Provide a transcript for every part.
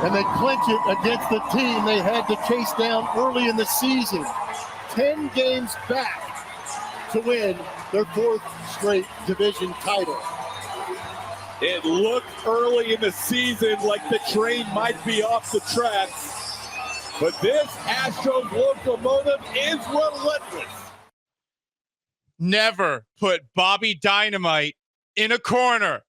and they clinch it against the team they had to chase down early in the season. 10 games back to win their 4th straight division title. It looked early in the season like the train might be off the tracks, but this Astros locomotive is relentless. Never put Bobby Dynamite in a corner.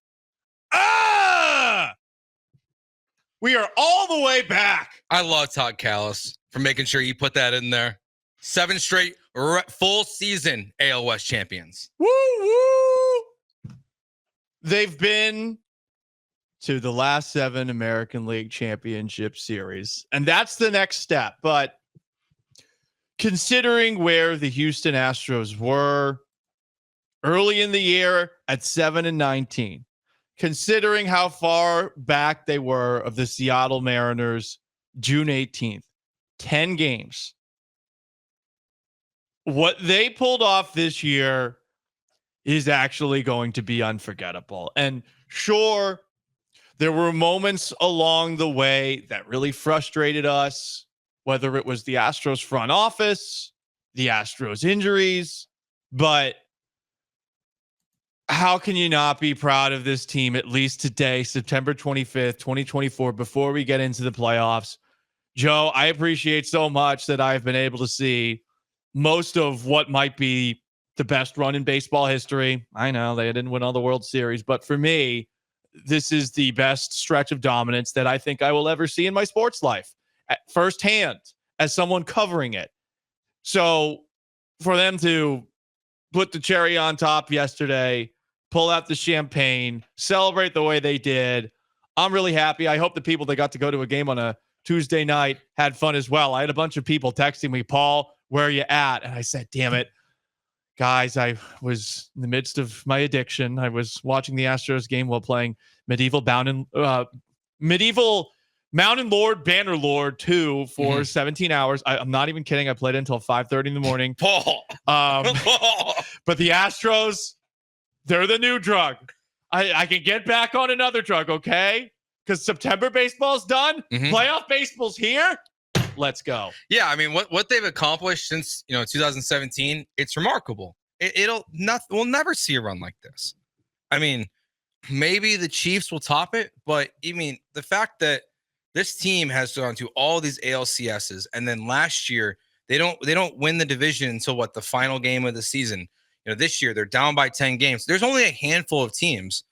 We are all the way back. I love Todd Callis for making sure you put that in there. 7 straight full season AL West champions. Woo woo. They've been to the last 7 American League Championship Series, and that's the next step. But considering where the Houston Astros were early in the year at 7-19, considering how far back they were of the Seattle Mariners June 18th, 10 games. What they pulled off this year is actually going to be unforgettable. And sure, there were moments along the way that really frustrated us, whether it was the Astros front office, the Astros injuries, but how can you not be proud of this team, at least today, September 25th, 2024, before we get into the playoffs? Joe, I appreciate so much that I've been able to see most of what might be the best run in baseball history. I know they didn't win all the World Series, but for me, this is the best stretch of dominance that I think I will ever see in my sports life, at firsthand, as someone covering it. So for them to put the cherry on top yesterday, pull out the champagne, celebrate the way they did, I'm really happy. I hope the people that got to go to a game on a Tuesday night had fun as well. I had a bunch of people texting me, Paul, where are you at? And I said, damn it, guys, I was in the midst of my addiction. I was watching the Astros game while playing Medieval Mountain Lord Bannerlord 2 for 17 hours. I'm not even kidding. I played it until 5:30 in the morning. Paul. But the Astros, they're the new drug. I can get back on another drug, okay? Because September baseball's done. Playoff baseball's here. Let's go. Yeah, I mean, what they've accomplished since 2017, it's remarkable. We'll never see a run like this. I mean, maybe the Chiefs will top it, but I mean, the fact that this team has gone to all these ALCSs, and then last year they don't win the division until the final game of the season. This year they're down by 10 games. There's only a handful of teams.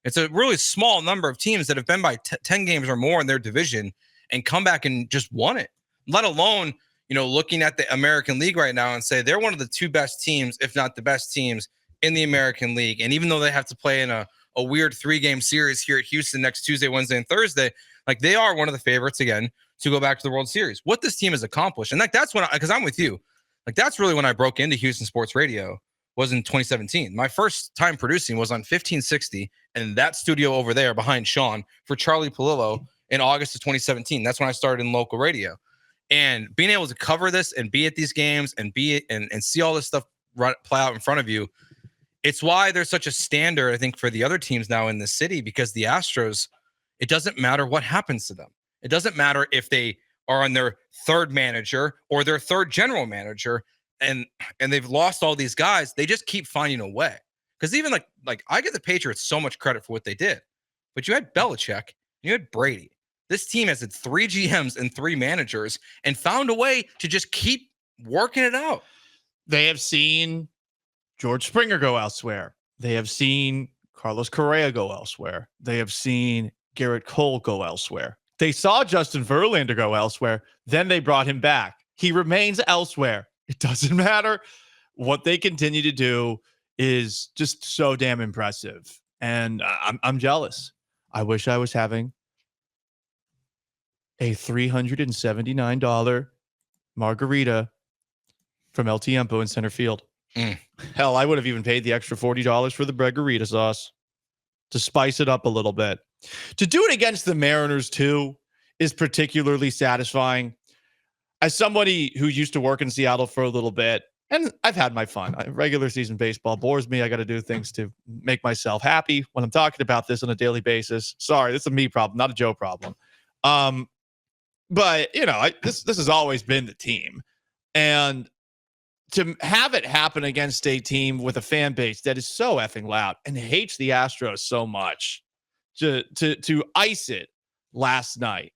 It's a really small number of teams that have been by 10 games or more in their division and come back and just won it. Let alone, looking at the American League right now and say they're one of the 2 best teams, if not the best teams in the American League. And even though they have to play in a weird 3-game series here at Houston next Tuesday, Wednesday, and Thursday, they are one of the favorites again to go back to the World Series. What this team has accomplished, and that's when, because I'm with you, that's really when I broke into Houston Sports Radio, was in 2017. My first time producing was on 1560 and that studio over there behind Sean for Charlie Palillo in August of 2017. That's when I started in local radio. And being able to cover this and be at these games and and see all this stuff play out in front of you, it's why there's such a standard, I think, for the other teams now in the city, because the Astros, it doesn't matter what happens to them. It doesn't matter if they are on their 3rd manager or their 3rd general manager and they've lost all these guys. They just keep finding a way. Because even like I give the Patriots so much credit for what they did, but you had Belichick, you had Brady. This team has had 3 GMs and 3 managers and found a way to just keep working it out. They have seen George Springer go elsewhere. They have seen Carlos Correa go elsewhere. They have seen Garrett Cole go elsewhere. They saw Justin Verlander go elsewhere. Then they brought him back. He remains elsewhere. It doesn't matter. What they continue to do is just so damn impressive. And I'm jealous. I wish I was having a $379 margarita from El Tiempo in center field. Hell, I would have even paid the extra $40 for the margarita sauce to spice it up a little bit. To do it against the Mariners, too, is particularly satisfying. As somebody who used to work in Seattle for a little bit, and I've had my fun. Regular season baseball bores me. I got to do things to make myself happy when I'm talking about this on a daily basis. Sorry, this is a me problem, not a Joe problem. But this has always been the team, and to have it happen against a team with a fan base that is so effing loud and hates the Astros so much, to ice it last night.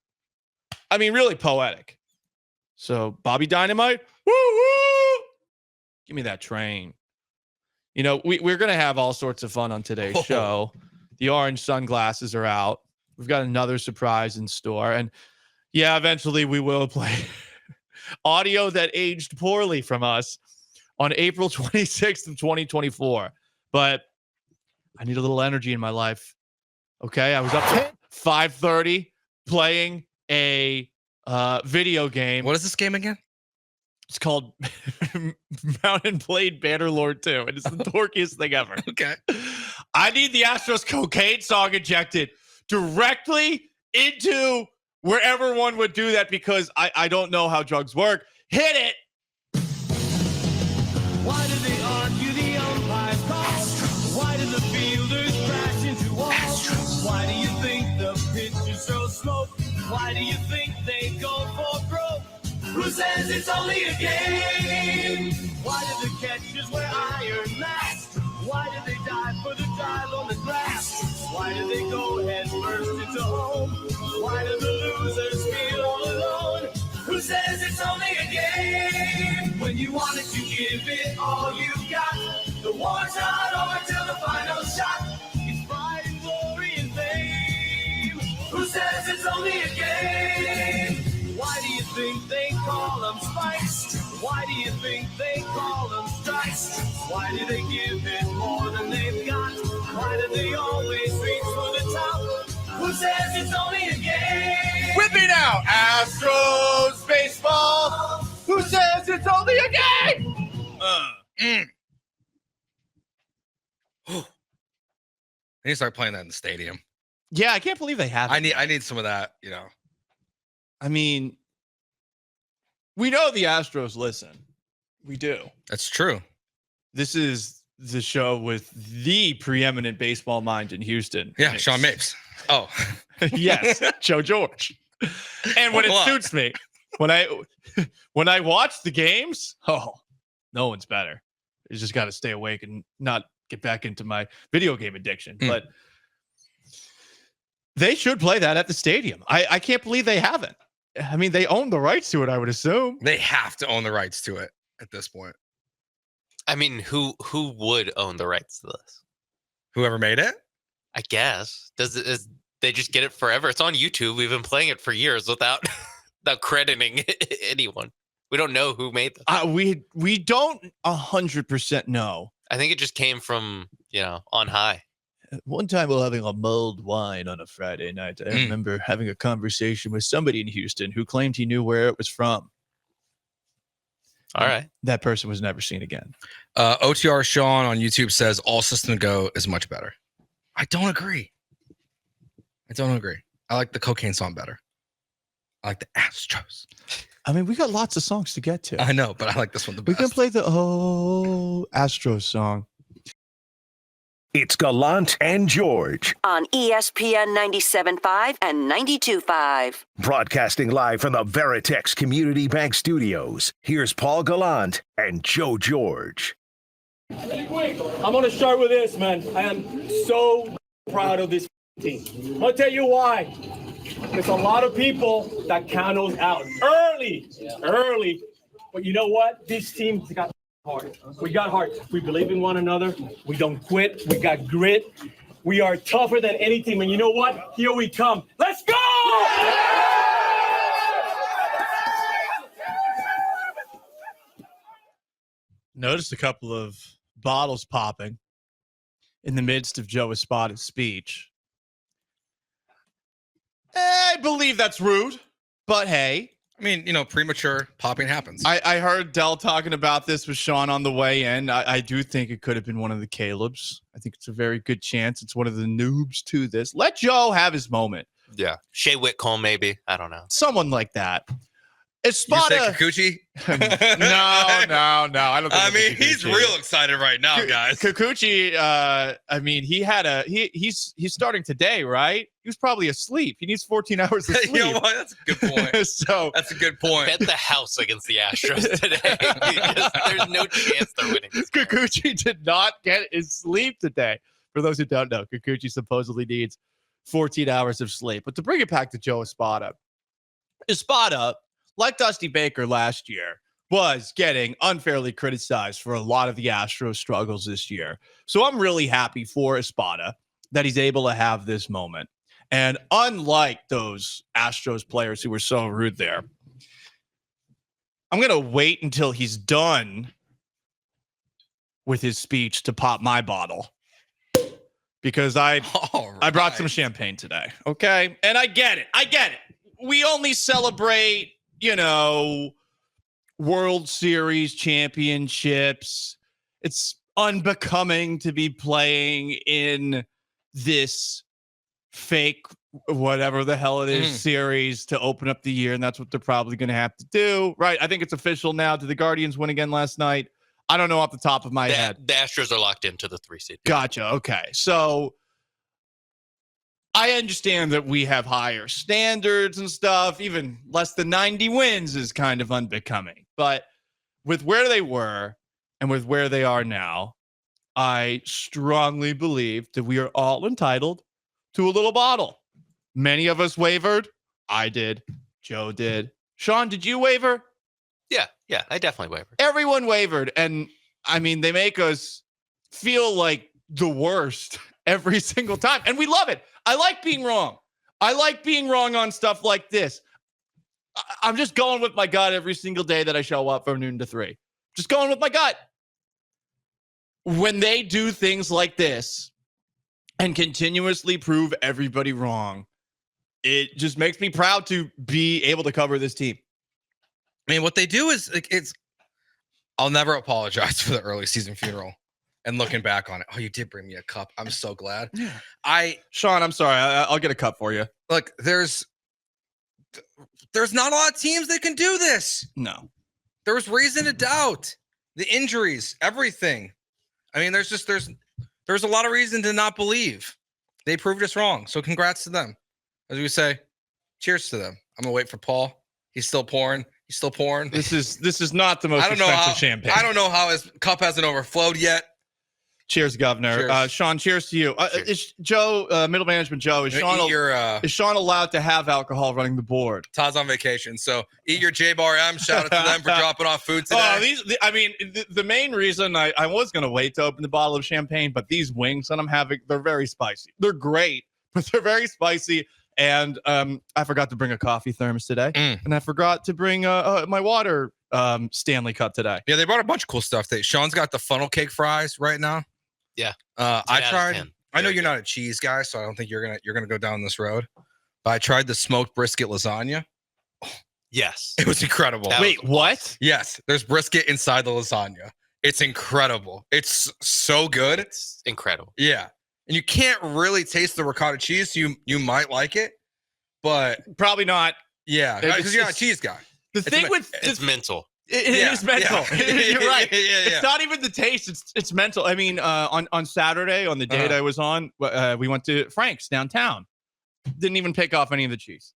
I mean, really poetic. So Bobby Dynamite, woo-hoo! Give me that train. We're going to have all sorts of fun on today's show. The orange sunglasses are out. We've got another surprise in store. And yeah, eventually we will play audio that aged poorly from us on April 26th of 2024. But I need a little energy in my life. Okay, I was up at 5:30 playing a video game. What is this game again? It's called Mount and Blade Bannerlord 2. It is the dorkiest thing ever. Okay. I need the Astros cocaine song injected directly into wherever one would do that, because I don't know how drugs work. Hit it. Why do they argue the umpire's call? Why do the fielders crash into walls? Why do you think the pitchers throw smoke? Why do you think they go for broke? Who says it's only a game? Why do the catchers wear iron masks? Why do they dive for the drive on the grass? Why do they go head first into home? Why do the losers feel all alone? Who says it's only a game? When you wanted to give it all you got, the war's not over till the final shot. It's pride and glory and fame. Who says it's only a game? Why do you think they call them spikes? Why do you think they call them strikes? Why do they give it more than they've got? Why do they always reach for the top? Who says it's only a game? With me now, Astros baseball. Who says it's only a game? I need to start playing that in the stadium. Yeah, I can't believe they have it. I need some of that, I mean, we know the Astros listen. We do. That's true. This is the show with the preeminent baseball mind in Houston. Yeah, Sean Mapes. Oh. Yes, Joe George. And when it suits me, when I watch the games, no one's better. You just got to stay awake and not get back into my video game addiction. But they should play that at the stadium. I can't believe they haven't. I mean, they own the rights to it, I would assume. They have to own the rights to it at this point. I mean, who would own the rights to this? Whoever made it? I guess. They just get it forever? It's on YouTube. We've been playing it for years without crediting anyone. We don't know who made them. We don't 100% know. I think it just came from, on high. One time while having a mulled wine on a Friday night, I remember having a conversation with somebody in Houston who claimed he knew where it was from. All right. That person was never seen again. OTR Sean on YouTube says All System Go is much better. I don't agree. I like the cocaine song better. I like the Astros. I mean, we got lots of songs to get to. I know, but I like this one the best. We can play the Astros song. It's Gallant and George. On ESPN 97.5 and 92.5. Broadcasting live from the Veritex Community Bank Studios. Here's Paul Gallant and Joe George. I'm going to start with this, man. I am so proud of this team. I'll tell you why. There's a lot of people that count us out early. But you know what? This team got heart. We got heart. We believe in one another. We don't quit. We got grit. We are tougher than any team. And you know what? Here we come. Let's go! Noticed a couple of bottles popping in the midst of Joe Espada's speech. I believe that's rude, but hey. I mean, premature popping happens. I heard Dell talking about this with Sean on the way in. I do think it could have been one of the Calebs. I think it's a very good chance. It's one of the noobs to this. Let Joe have his moment. Yeah. Shea Whitcomb, maybe. I don't know. Someone like that. Espada. You say Kikuchi? No. I don't think I mean, Kikuchi. he's real excited right now, guys. Kikuchi, I mean, he's starting today, right? He was probably asleep. He needs 14 hours of sleep. You know what? That's a good point. So That's a good point. Bet the house against the Astros today. There's no chance they're winning. Kikuchi did not get his sleep today. For those who don't know, Kikuchi supposedly needs 14 hours of sleep. But to bring it back to Joe Espada, like Dusty Baker last year, was getting unfairly criticized for a lot of the Astros struggles this year. So I'm really happy for Espada that he's able to have this moment. And unlike those Astros players who were so rude there, I'm going to wait until he's done with his speech to pop my bottle. Because I brought some champagne today. Okay. And I get it. We only celebrate, World Series championships. It's unbecoming to be playing in this fake, whatever the hell it is, series to open up the year. And that's what they're probably going to have to do. Right. I think it's official now. Did the Guardians win again last night? I don't know off the top of my head. The Astros are locked into the 3 seed. Gotcha. Okay. So I understand that we have higher standards and stuff. Even less than 90 wins is kind of unbecoming. But with where they were and with where they are now, I strongly believe that we are all entitled to a little bottle. Many of us wavered. I did. Joe did. Sean, did you waver? Yeah, I definitely wavered. Everyone wavered. And I mean, they make us feel like the worst every single time. And we love it. I like being wrong. I like being wrong on stuff like this. I'm just going with my gut every single day that I show up from noon to 3. Just going with my gut. When they do things like this and continuously prove everybody wrong, it just makes me proud to be able to cover this team. I mean, what they do is I'll never apologize for the early season funeral. And looking back on it, oh, you did bring me a cup. I'm so glad. Yeah. Sean, I'm sorry. I'll get a cup for you. Look, there's not a lot of teams that can do this. No. There was reason to doubt. The injuries, everything. I mean, there's a lot of reason to not believe. They proved us wrong. So congrats to them. As we say, cheers to them. I'm gonna wait for Paul. He's still pouring. This is not the most expensive champagne. I don't know how his cup hasn't overflowed yet. Cheers, Governor. Cheers. Sean, cheers to you. Is Joe, middle management Joe, is Sean allowed to have alcohol running the board? Todd's on vacation, so eat your J-Bar M. Shout out to them for dropping off food today. The main reason I was going to wait to open the bottle of champagne, but these wings that I'm having, they're very spicy. They're great, but they're very spicy. And I forgot to bring a coffee thermos today. And I forgot to bring my water Stanley cup today. Yeah, they brought a bunch of cool stuff. Sean's got the funnel cake fries right now. Yeah. I tried. I know you're not a cheese guy, so I don't think you're gonna go down this road. But I tried the smoked brisket lasagna. Yes. It was incredible. Wait, what? Yes, there's brisket inside the lasagna. It's incredible. It's so good. It's incredible. Yeah. And you can't really taste the ricotta cheese. So you might like it, but probably not. Yeah, because you're not a cheese guy. It's mental. It is mental. Yeah. You're right. Yeah. It's not even the taste. It's mental. I mean, on Saturday, on the date I was on, we went to Frank's downtown. Didn't even pick off any of the cheese.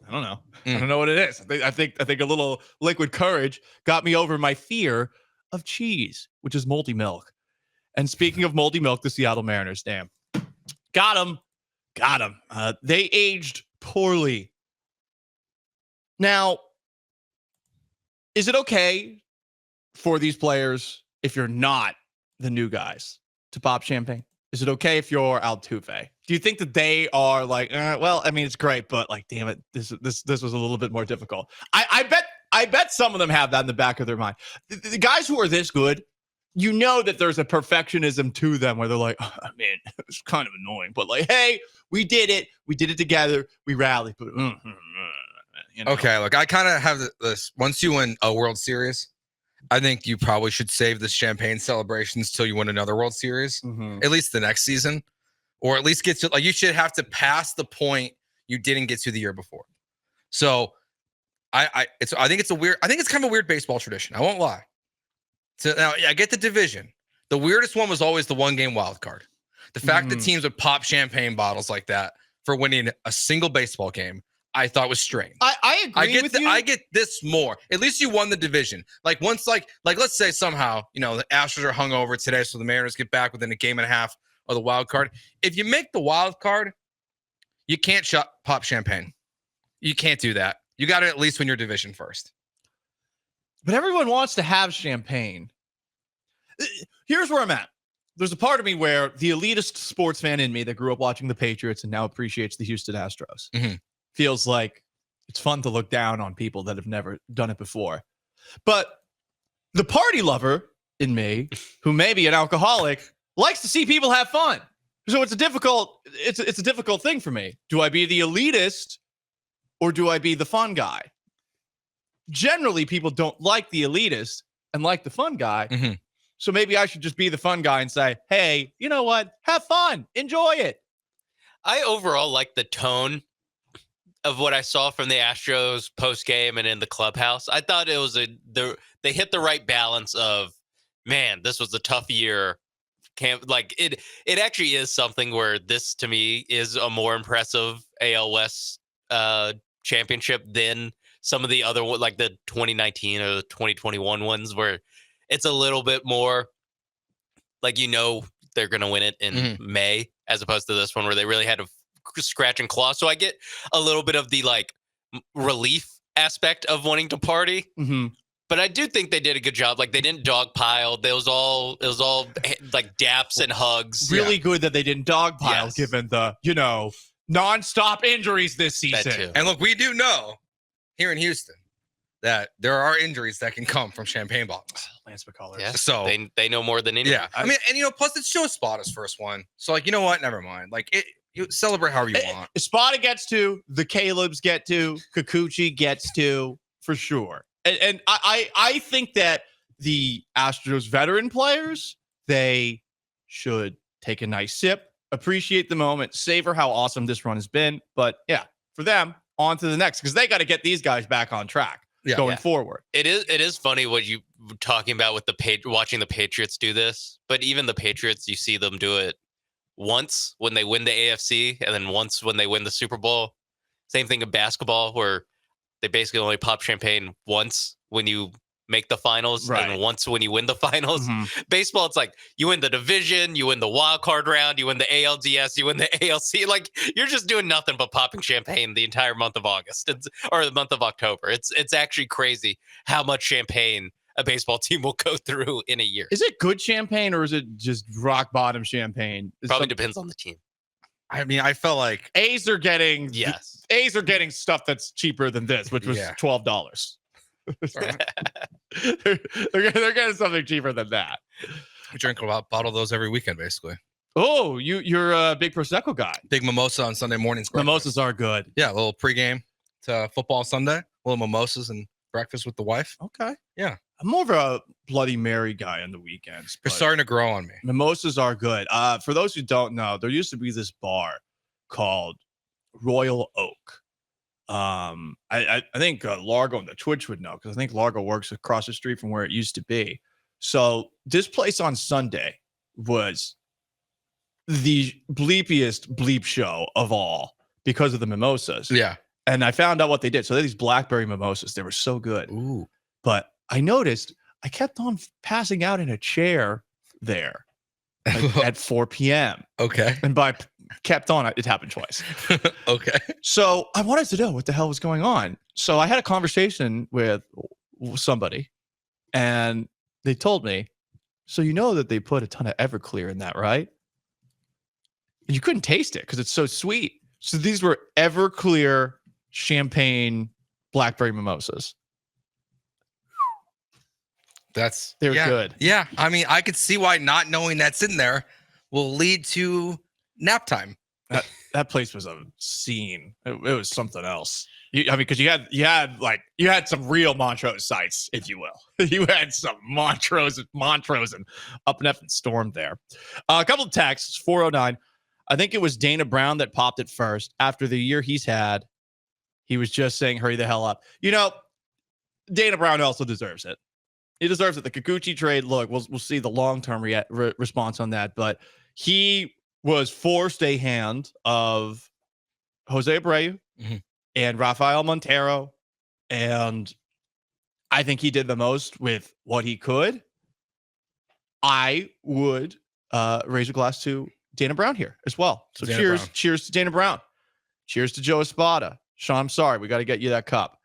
I don't know. I don't know what it is. I think a little liquid courage got me over my fear of cheese, which is moldy milk. And speaking of moldy milk, the Seattle Mariners, damn. Got him. They aged poorly. Now, is it okay for these players, if you're not the new guys, to pop champagne? Is it okay if you're Altuve? Do you think that they are like, well, I mean, it's great, but like, damn it, this was a little bit more difficult. I bet some of them have that in the back of their mind. The guys who are this good, you know that there's a perfectionism to them where they're like, oh, man, it's kind of annoying, but like, hey, we did it together, we rallied. But, Okay, look, I kind of have this. Once you win a World Series, I think you probably should save the champagne celebrations till you win another World Series, at least the next season, or at least get to, like, you should have to pass the point you didn't get to the year before. So I think it's kind of a weird baseball tradition. I won't lie. So now I get the division. The weirdest one was always the 1-game wild card. The fact that teams would pop champagne bottles like that for winning a single baseball game, I thought was strange. I agree with you. I get this more. At least you won the division. Like once, like let's say somehow, the Astros are hungover today, so the Mariners get back within a game and a half of the wild card. If you make the wild card, you can't pop champagne. You can't do that. You got to at least win your division first. But everyone wants to have champagne. Here's where I'm at. There's a part of me where the elitist sports fan in me that grew up watching the Patriots and now appreciates the Houston Astros feels like it's fun to look down on people that have never done it before. But the party lover in me, who may be an alcoholic, likes to see people have fun. So it's a difficult thing for me. Do I be the elitist or do I be the fun guy? Generally, people don't like the elitist and like the fun guy. So maybe I should just be the fun guy and say, hey, you know what? Have fun. Enjoy it. I overall like the tone of what I saw from the Astros post game and in the clubhouse. I thought it was they hit the right balance of, man, this was a tough year. It actually is something where this to me is a more impressive AL West championship than some of the other, like the 2019 or the 2021 ones, where it's a little bit more like, they're going to win it in May, as opposed to this one where they really had to scratch and claw. So I get a little bit of the relief aspect of wanting to party. But I do think they did a good job. Like, they didn't dogpile. It was all like daps and hugs. Really good that they didn't dogpile, given the, nonstop injuries this season. And look, we do know here in Houston that there are injuries that can come from champagne bottles. Lance McCullers. Yeah, so they know more than anyone. Yeah, I mean, and plus it's Joe Espada's first one, so you know what? Never mind. You celebrate however you want. Espada gets to, the Caleb's get to, Kikuchi gets to, for sure. And I think that the Astros veteran players, they should take a nice sip, appreciate the moment, savor how awesome this run has been. But yeah, for them, on to the next, because they got to get these guys back on track going forward. It is funny what you were talking about with watching the Patriots do this, but even the Patriots, you see them do it once when they win the AFC and then once when they win the Super Bowl. Same thing in basketball, where they basically only pop champagne once when you make the finals and once when you win the finals. Baseball, it's like you win the division, you win the wild card round, you win the ALDS, you win the ALC. Like, you're just doing nothing but popping champagne the entire month of August or the month of October. It's actually crazy how much champagne a baseball team will go through in a year. Is it good champagne or is it just rock bottom champagne? Probably depends on the team. I mean, I felt like A's are getting A's are getting stuff that's cheaper than this, which was $12. they're getting something cheaper than that. We drink a bottle of those every weekend, basically. Oh, you're a big Prosecco guy. Big mimosa on Sunday mornings. Mimosas are good. Yeah, a little pregame to football Sunday. A little mimosas and breakfast with the wife. Okay. Yeah. I'm more of a Bloody Mary guy on the weekends. You're starting to grow on me. Mimosas are good. For those who don't know, there used to be this bar called Royal Oak. I think Largo and the Twitch would know, because I think Largo works across the street from where it used to be. So this place on Sunday was the bleepiest bleep show of all because of the mimosas. Yeah. And I found out what they did. So they had these blackberry mimosas. They were so good. Ooh. But I noticed I kept on passing out in a chair there at 4 p.m. Okay. And by kept on, it happened twice. Okay. So I wanted to know what the hell was going on. So I had a conversation with somebody, and they told me, so you know that they put a ton of Everclear in that, right? And you couldn't taste it because it's so sweet. So these were Everclear champagne blackberry mimosas. They're good. Yeah. I mean, I could see why not knowing that's in there will lead to nap time. That place was a scene. It was something else. Because you had some real Montrose sites, if you will. You had some Montrose and up and effing stormed there. A couple of texts. 409. I think it was Dana Brown that popped it first. After the year he's had, He was just saying, hurry the hell up. You know, Dana Brown also deserves it. He deserves it. The Kikuchi trade, look, we'll see the long-term response on that, but he was forced a hand of Jose Abreu and Rafael Montero, and I think he did the most with what he could. I would raise a glass to Dana Brown here as well. So cheers to Dana Brown. Cheers to Joe Espada. Sean, I'm sorry. We got to get you that cup.